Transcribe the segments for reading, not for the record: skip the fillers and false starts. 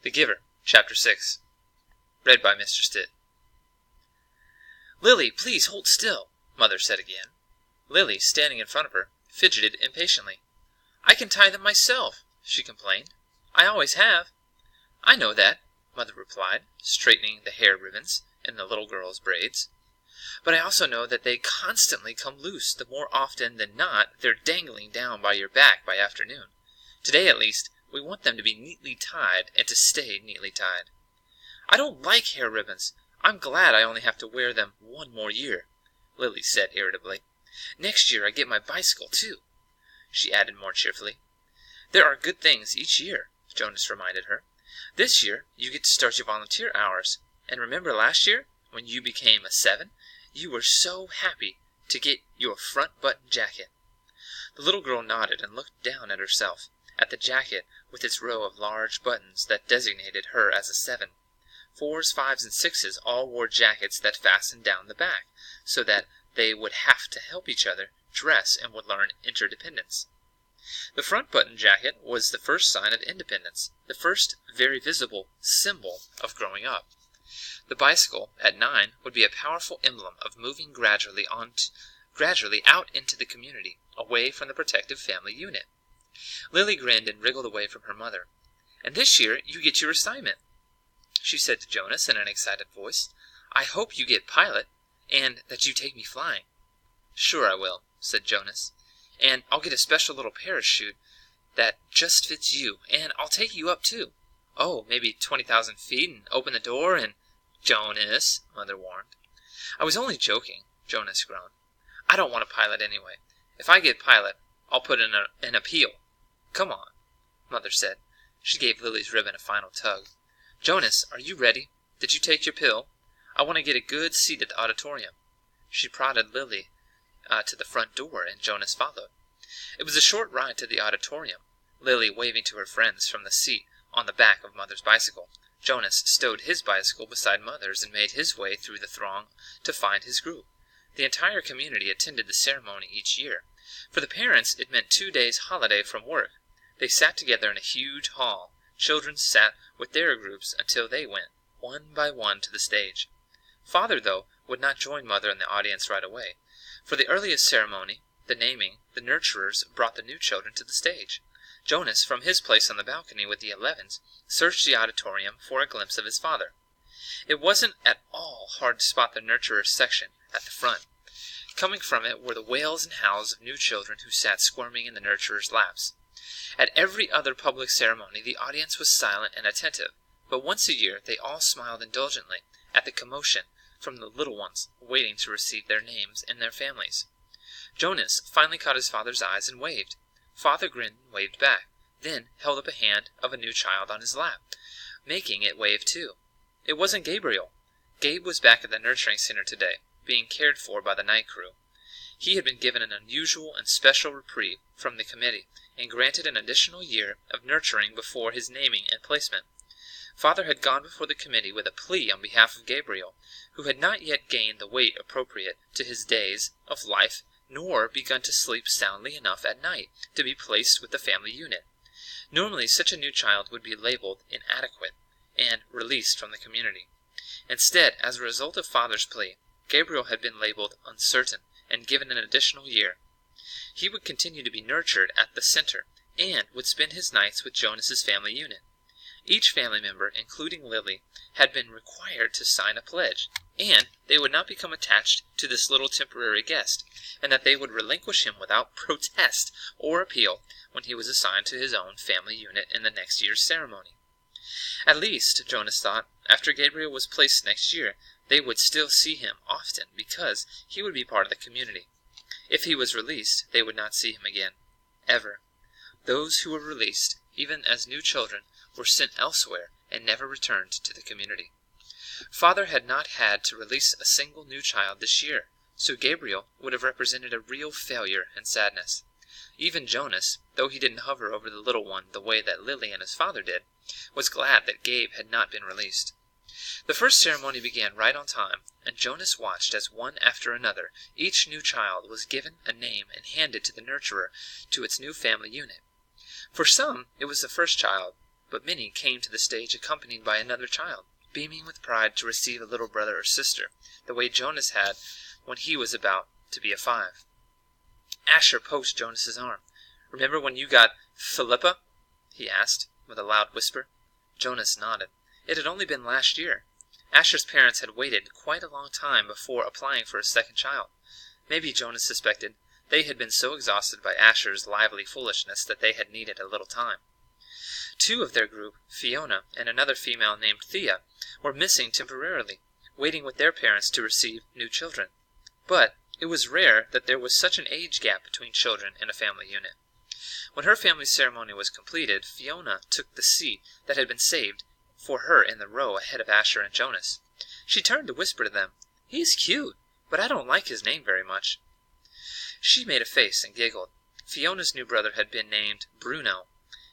The Giver, Chapter 6. Read by Mr. Stitt. "Lily, please hold still," Mother said again. Lily, standing in front of her, fidgeted impatiently. "I can tie them myself," she complained. "I always have." "I know that," Mother replied, straightening the hair ribbons in the little girl's braids. "But I also know that they constantly come loose the more often than not they're dangling down by your back by afternoon. Today, at least, we want them to be neatly tied and to stay neatly tied." "I don't like hair ribbons. I'm glad I only have to wear them one more year," Lily said irritably. "Next year I get my bicycle, too," she added more cheerfully. "There are good things each year," Jonas reminded her. "This year you get to start your volunteer hours, and remember last year, when you became a 7, you were so happy to get your front button jacket." The little girl nodded and looked down at herself, at the jacket with its row of large buttons that designated her as a 7. 4s, 5s, and 6s all wore jackets that fastened down the back, so that they would have to help each other dress and would learn interdependence. The front button jacket was the first sign of independence, the first very visible symbol of growing up. The bicycle, at 9, would be a powerful emblem of moving gradually out into the community, away from the protective family unit. Lily grinned and wriggled away from her mother. "And this year you get your assignment," she said to Jonas in an excited voice. "I hope you get pilot, and that you take me flying." "Sure I will," said Jonas. "And I'll get a special little parachute that just fits you, and I'll take you up, too. Oh, maybe 20,000 feet, and open the door, and—" "Jonas," Mother warned. "I was only joking," Jonas groaned. "I don't want a pilot anyway. If I get pilot, I'll put in an appeal. Come on," Mother said. She gave Lily's ribbon a final tug. "Jonas, are you ready? Did you take your pill? I want to get a good seat at the auditorium." She prodded Lily to the front door, and Jonas followed. It was a short ride to the auditorium, Lily waving to her friends from the seat on the back of Mother's bicycle. Jonas stowed his bicycle beside Mother's and made his way through the throng to find his group. The entire community attended the ceremony each year. For the parents, it meant 2 days' holiday from work. They sat together in a huge hall. Children sat with their groups until they went, one by one, to the stage. Father, though, would not join Mother in the audience right away. For the earliest ceremony, the naming, the nurturers brought the new children to the stage. Jonas, from his place on the balcony with the 11s, searched the auditorium for a glimpse of his father. It wasn't at all hard to spot the nurturers' section at the front. Coming from it were the wails and howls of new children who sat squirming in the nurturers' laps. At every other public ceremony the audience was silent and attentive, but once a year they all smiled indulgently at the commotion from the little ones waiting to receive their names and their families. Jonas finally caught his father's eyes and waved. Father grinned and waved back, then held up a hand of a new child on his lap, making it wave too. It wasn't Gabriel. Gabe was back at the nurturing center today, being cared for by the night crew. He had been given an unusual and special reprieve from the committee, and granted an additional year of nurturing before his naming and placement. Father had gone before the committee with a plea on behalf of Gabriel, who had not yet gained the weight appropriate to his days of life, nor begun to sleep soundly enough at night to be placed with the family unit. Normally such a new child would be labeled inadequate and released from the community. Instead, as a result of Father's plea, Gabriel had been labeled uncertain and given an additional year. He would continue to be nurtured at the center and would spend his nights with Jonas's family unit. Each family member, including Lily, had been required to sign a pledge, and they would not become attached to this little temporary guest, and that they would relinquish him without protest or appeal when he was assigned to his own family unit in the next year's ceremony. At least, Jonas thought, after Gabriel was placed next year, they would still see him often because he would be part of the community. If he was released, they would not see him again, ever. Those who were released, even as new children, were sent elsewhere and never returned to the community. Father had not had to release a single new child this year, so Gabriel would have represented a real failure and sadness. Even Jonas, though he didn't hover over the little one the way that Lily and his father did, was glad that Gabe had not been released. The first ceremony began right on time, and Jonas watched as one after another each new child was given a name and handed to the nurturer to its new family unit. For some, it was the first child, but Minnie came to the stage accompanied by another child, beaming with pride to receive a little brother or sister, the way Jonas had when he was about to be 5. Asher poked Jonas's arm. "Remember when you got Philippa?" he asked, with a loud whisper. Jonas nodded. It had only been last year. Asher's parents had waited quite a long time before applying for a second child. Maybe, Jonas suspected, they had been so exhausted by Asher's lively foolishness that they had needed a little time. 2 of their group, Fiona and another female named Thea, were missing temporarily, waiting with their parents to receive new children. But it was rare that there was such an age gap between children in a family unit. When her family ceremony was completed, Fiona took the seat that had been saved for her in the row ahead of Asher and Jonas. She turned to whisper to them, "He's cute, but I don't like his name very much." She made a face and giggled. Fiona's new brother had been named Bruno.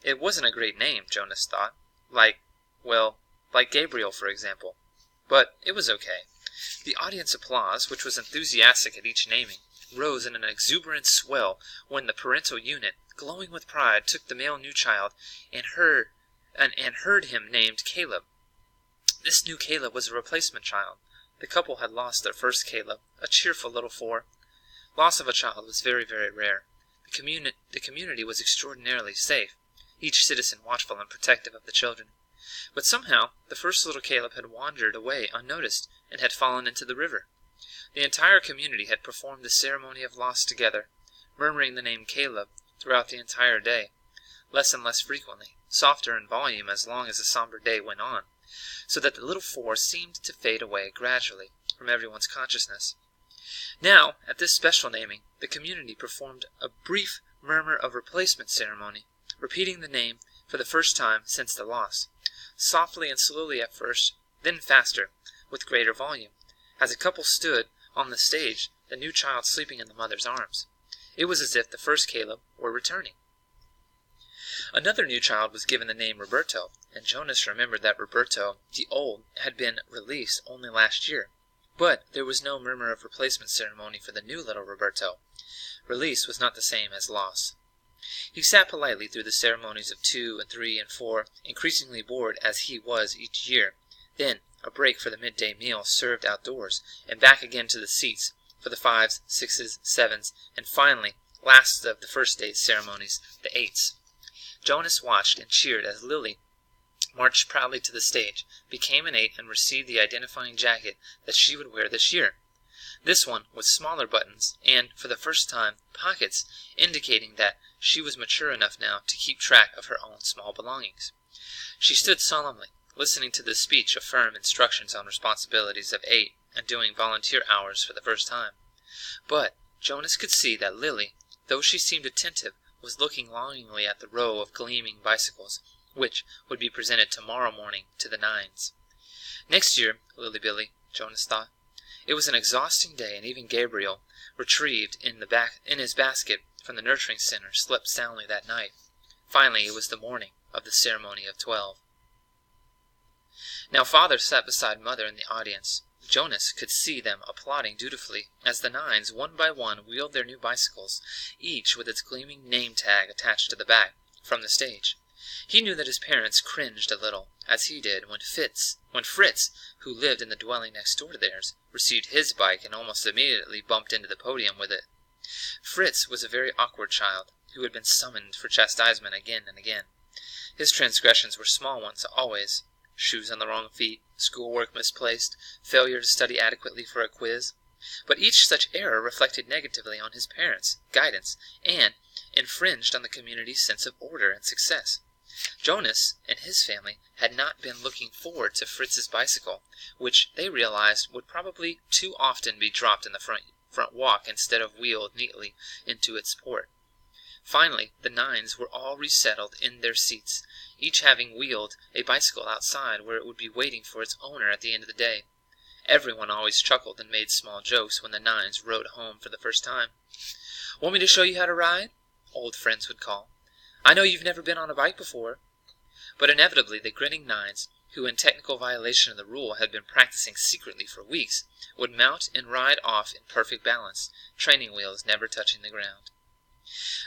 It wasn't a great name, Jonas thought. Like Gabriel, for example. But it was okay. The audience applause, which was enthusiastic at each naming, rose in an exuberant swell when the parental unit, glowing with pride, took the male new child and heard him named Caleb. This new Caleb was a replacement child. The couple had lost their first Caleb, a cheerful little 4. Loss of a child was very, very rare. The community was extraordinarily safe, each citizen watchful and protective of the children. But somehow the first little Caleb had wandered away unnoticed and had fallen into the river. The entire community had performed the ceremony of loss together, murmuring the name Caleb throughout the entire day, less and less frequently, softer in volume as long as the somber day went on, so that the little 4 seemed to fade away gradually from everyone's consciousness. Now, at this special naming, the community performed a brief murmur of replacement ceremony, repeating the name for the first time since the loss, softly and slowly at first, then faster, with greater volume, as a couple stood on the stage, the new child sleeping in the mother's arms. It was as if the first Caleb were returning. Another new child was given the name Roberto, and Jonas remembered that Roberto, the old, had been released only last year. But there was no murmur of replacement ceremony for the new little Roberto. Release was not the same as loss. He sat politely through the ceremonies of 2 and 3 and 4, increasingly bored as he was each year. Then a break for the midday meal served outdoors, and back again to the seats for the 5s, 6s, 7s, and finally, last of the first day's ceremonies, the 8s. Jonas watched and cheered as Lily marched proudly to the stage, became an 8, and received the identifying jacket that she would wear this year. This one with smaller buttons and, for the first time, pockets, indicating that she was mature enough now to keep track of her own small belongings. She stood solemnly, listening to the speech of firm instructions on responsibilities of 8 and doing volunteer hours for the first time. But Jonas could see that Lily, though she seemed attentive, was looking longingly at the row of gleaming bicycles, which would be presented tomorrow morning to the 9s. Next year, Lily-Billy, Jonas thought. It was an exhausting day, and even Gabriel, retrieved in his basket from the nurturing center, slept soundly that night. Finally, it was the morning of the ceremony of 12. Now Father sat beside Mother in the audience. Jonas could see them applauding dutifully as the 9s, one by one, wheeled their new bicycles, each with its gleaming name tag attached to the back, from the stage. He knew that his parents cringed a little, as he did, when Fritz, who lived in the dwelling next door to theirs, received his bike and almost immediately bumped into the podium with it. Fritz was a very awkward child, who had been summoned for chastisement again and again. His transgressions were small ones always: shoes on the wrong feet, schoolwork misplaced, failure to study adequately for a quiz. But each such error reflected negatively on his parents' guidance, and infringed on the community's sense of order and success. Jonas and his family had not been looking forward to Fritz's bicycle, which they realized would probably too often be dropped in the front walk instead of wheeled neatly into its port. Finally, the 9s were all resettled in their seats, each having wheeled a bicycle outside where it would be waiting for its owner at the end of the day. Everyone always chuckled and made small jokes when the 9s rode home for the first time. "Want me to show you how to ride?" old friends would call. "I know you've never been on a bike before." But inevitably the grinning 9s, who in technical violation of the rule had been practicing secretly for weeks, would mount and ride off in perfect balance, training wheels never touching the ground.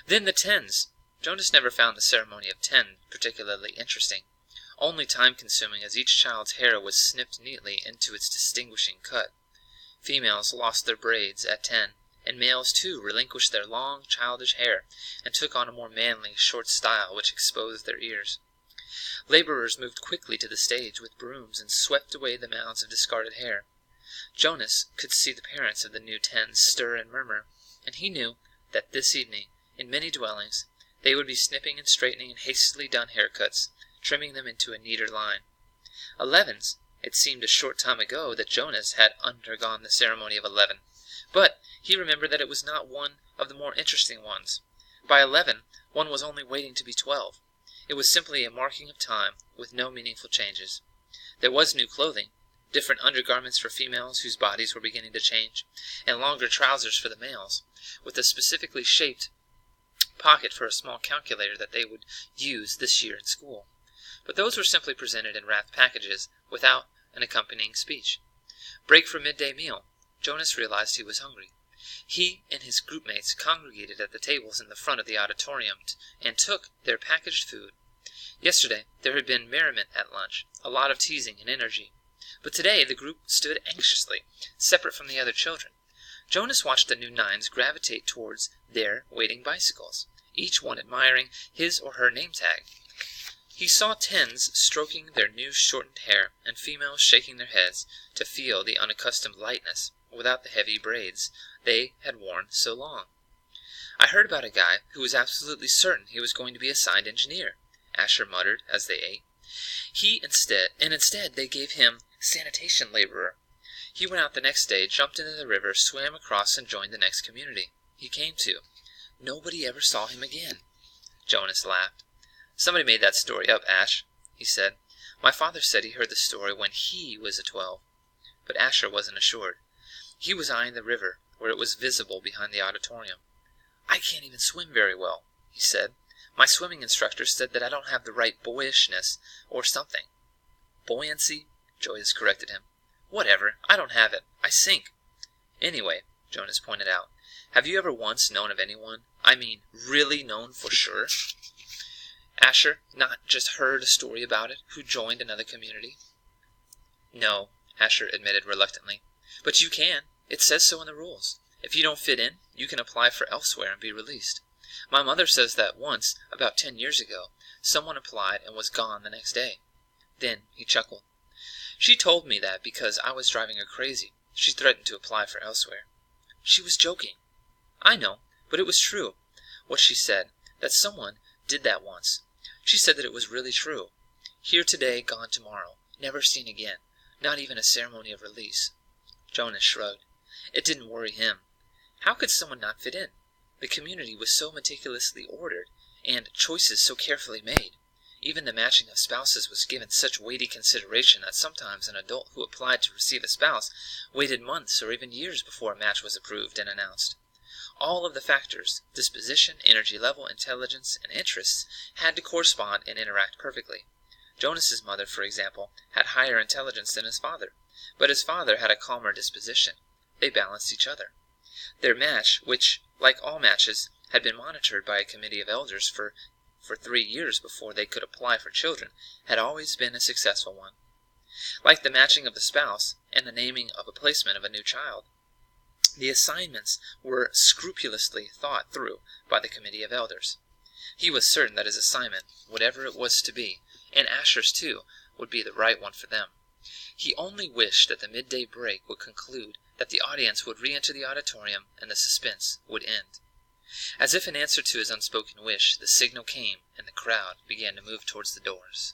Then the 10s. Jonas never found the ceremony of 10 particularly interesting. only time-consuming as each child's hair was snipped neatly into its distinguishing cut. Females lost their braids at 10, and males too relinquished their long, childish hair, and took on a more manly, short style which exposed their ears. Laborers moved quickly to the stage with brooms and swept away the mounds of discarded hair. Jonas could see the parents of the new 10s stir and murmur, and he knew that this evening, in many dwellings, they would be snipping and straightening in hastily done haircuts, trimming them into a neater line. 11s, it seemed a short time ago that Jonas had undergone the ceremony of 11, but he remembered that it was not one of the more interesting ones. By 11, one was only waiting to be 12. It was simply a marking of time, with no meaningful changes. There was new clothing, different undergarments for females whose bodies were beginning to change, and longer trousers for the males, with a specifically shaped pocket for a small calculator that they would use this year in school. But those were simply presented in wrapped packages, without an accompanying speech. Break for midday meal. Jonas realized he was hungry. He and his groupmates congregated at the tables in the front of the auditorium and took their packaged food. Yesterday there had been merriment at lunch, a lot of teasing and energy. But today the group stood anxiously, separate from the other children. Jonas watched the new 9s gravitate towards their waiting bicycles, each one admiring his or her name tag. He saw 10s stroking their new shortened hair, and females shaking their heads to feel the unaccustomed lightness, without the heavy braids they had worn so long. "I heard about a guy who was absolutely certain he was going to be assigned engineer," Asher muttered as they ate. Instead they gave him sanitation laborer. He went out the next day, jumped into the river, swam across, and joined the next community he came to. Nobody ever saw him again. Jonas laughed. "Somebody made that story up, Ash," he said. "My father said he heard the story when he was a 12. But Asher wasn't assured. He was eyeing the river, where it was visible behind the auditorium. "I can't even swim very well," he said. "My swimming instructor said that I don't have the right boyishness, or something." "Buoyancy," Jonas corrected him. "Whatever, I don't have it. I sink." "Anyway," Jonas pointed out, "have you ever once known of anyone, I mean really known for sure, Asher, not just heard a story about it, who joined another community?" "No," Asher admitted reluctantly. "But you can. It says so in the rules. If you don't fit in, you can apply for elsewhere and be released. My mother says that once, about 10 years ago, someone applied and was gone the next day." Then he chuckled. "She told me that because I was driving her crazy. She threatened to apply for elsewhere." "She was joking." "I know, but it was true, what she said, that someone did that once. She said that it was really true. Here today, gone tomorrow, never seen again, not even a ceremony of release." Jonas shrugged. It didn't worry him. How could someone not fit in? The community was so meticulously ordered, and choices so carefully made. Even the matching of spouses was given such weighty consideration that sometimes an adult who applied to receive a spouse waited months or even years before a match was approved and announced. All of the factors, disposition, energy level, intelligence, and interests, had to correspond and interact perfectly. Jonas's mother, for example, had higher intelligence than his father, but his father had a calmer disposition. They balanced each other. Their match, which, like all matches, had been monitored by a committee of elders for 3 years before they could apply for children, had always been a successful one. Like the matching of the spouse and the naming of a placement of a new child, the assignments were scrupulously thought through by the committee of elders. He was certain that his assignment, whatever it was to be, and Asher's too, would be the right one for them. He only wished that the midday break would conclude, that the audience would re-enter the auditorium, and the suspense would end. As if in answer to his unspoken wish, the signal came, and the crowd began to move towards the doors.